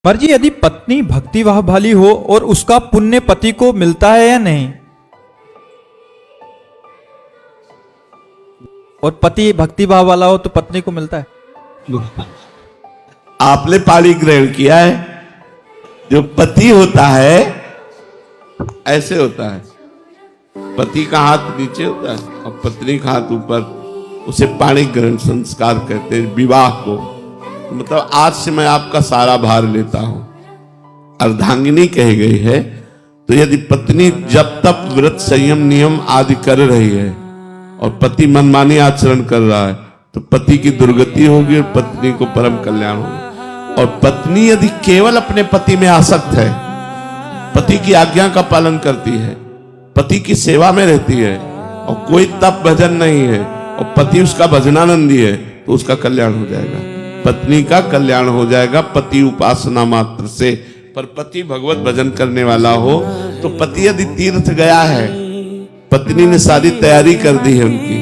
मर्जी यदि पत्नी भक्तिभाव वाली हो और उसका पुण्य पति को मिलता है या नहीं, और पति भक्तिभाव वाला हो तो पत्नी को मिलता है। आपने पाणी ग्रहण किया है। जो पति होता है ऐसे होता है, पति का हाथ नीचे होता है और पत्नी का हाथ ऊपर, उसे पाणी ग्रहण संस्कार कहते हैं विवाह को। मतलब आज से मैं आपका सारा भार लेता हूं, अर्धांगिनी कही गई है। तो यदि पत्नी जब तक व्रत संयम नियम आदि कर रही है और पति मनमानी आचरण कर रहा है तो पति की दुर्गति होगी और पत्नी को परम कल्याण होगा। और पत्नी यदि केवल अपने पति में आसक्त है, पति की आज्ञा का पालन करती है, पति की सेवा में रहती है और कोई तप भजन नहीं है और पति उसका भजनानंदी है, तो उसका कल्याण हो जाएगा, पत्नी का कल्याण हो जाएगा पति उपासना मात्र से। पर पति भगवत भजन करने वाला हो तो पति यदि तीर्थ गया है, पत्नी ने सारी तैयारी कर दी है उनकी,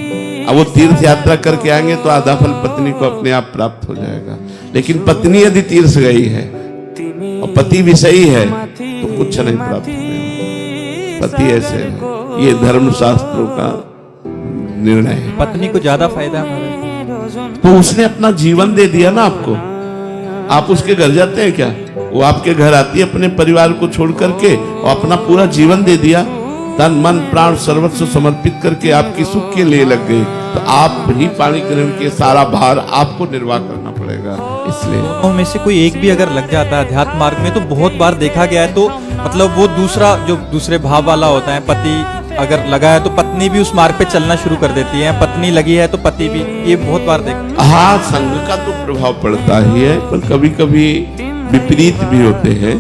अब वो तीर्थ यात्रा करके आएंगे तो आधा फल पत्नी को अपने आप प्राप्त हो जाएगा। लेकिन पत्नी यदि तीर्थ गई है और पति विषयी है तो कुछ नहीं प्राप्त होगा। पति ऐसे है, ये धर्मशास्त्रों का निर्णय है। पत्नी को ज्यादा फायदा है। तो उसने अपना जीवन दे दिया ना आपको। आप उसके घर जाते हैं क्या? वो आपके घर आती है अपने परिवार को छोड़ करके और अपना पूरा जीवन दे दिया, तन मन प्राण सर्वस्व समर्पित करके आपकी सुख के लिए लग गई। तो आप ही पाणी ग्रहण के सारा भार आपको निर्वाह करना पड़ेगा। इसलिए दोनों में से कोई एक भी अगर लग जाता है अध्यात्म मार्ग में, तो बहुत बार देखा गया है, तो मतलब वो दूसरा जो दूसरे भाव वाला होता है, पति अगर लगा है तो पत्नी भी उस मार्ग पे चलना शुरू कर देती है, पत्नी लगी है तो पति भी, ये बहुत बार देखा। हाँ, संग का तो प्रभाव पड़ता ही है, पर कभी कभी विपरीत भी होते हैं।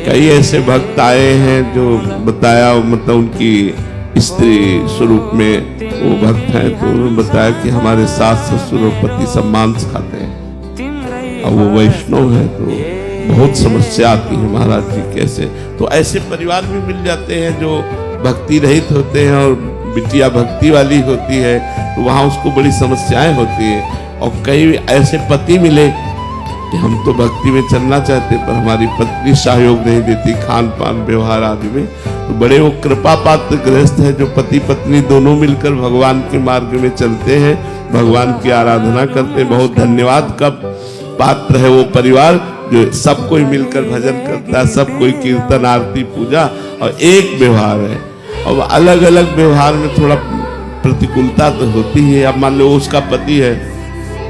कई ऐसे भक्त आए हैं जो बताया, मतलब उनकी स्त्री स्वरूप में वो भक्त हैं, तो उन्होंने बताया कि हमारे सास ससुर और पति सब मांस खाते हैं। अब वो वैष्णव है तो बहुत समस्या आती है, महाराज जी कैसे। तो ऐसे परिवार भी मिल जाते हैं जो भक्ति रहित होते हैं और बिटिया भक्ति वाली होती है, तो वहां उसको बड़ी समस्याएं होती है। और कई ऐसे पति मिले कि हम तो भक्ति में चलना चाहते पर हमारी पत्नी सहयोग नहीं देती खान पान व्यवहार आदि में। तो बड़े वो कृपा पात्र गृहस्थ है जो पति पत्नी दोनों मिलकर भगवान के मार्ग में चलते हैं, भगवान की आराधना करते हैं। बहुत धन्यवाद का पात्र है वो परिवार जो सब कोई मिलकर भजन करता है, सब कोई कीर्तन आरती पूजा और एक व्यवहार है। और अलग अलग व्यवहार में थोड़ा प्रतिकूलता तो होती है। अब मान लो उसका पति है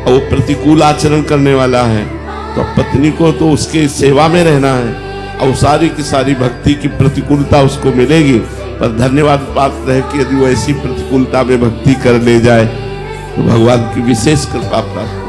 और वो प्रतिकूल आचरण करने वाला है, तो पत्नी को तो उसके सेवा में रहना है और सारी की सारी भक्ति की प्रतिकूलता उसको मिलेगी। पर धन्यवाद पात्र है कि यदि वो ऐसी प्रतिकूलता में भक्ति कर ले जाए तो भगवान की विशेष कृपा प्राप्त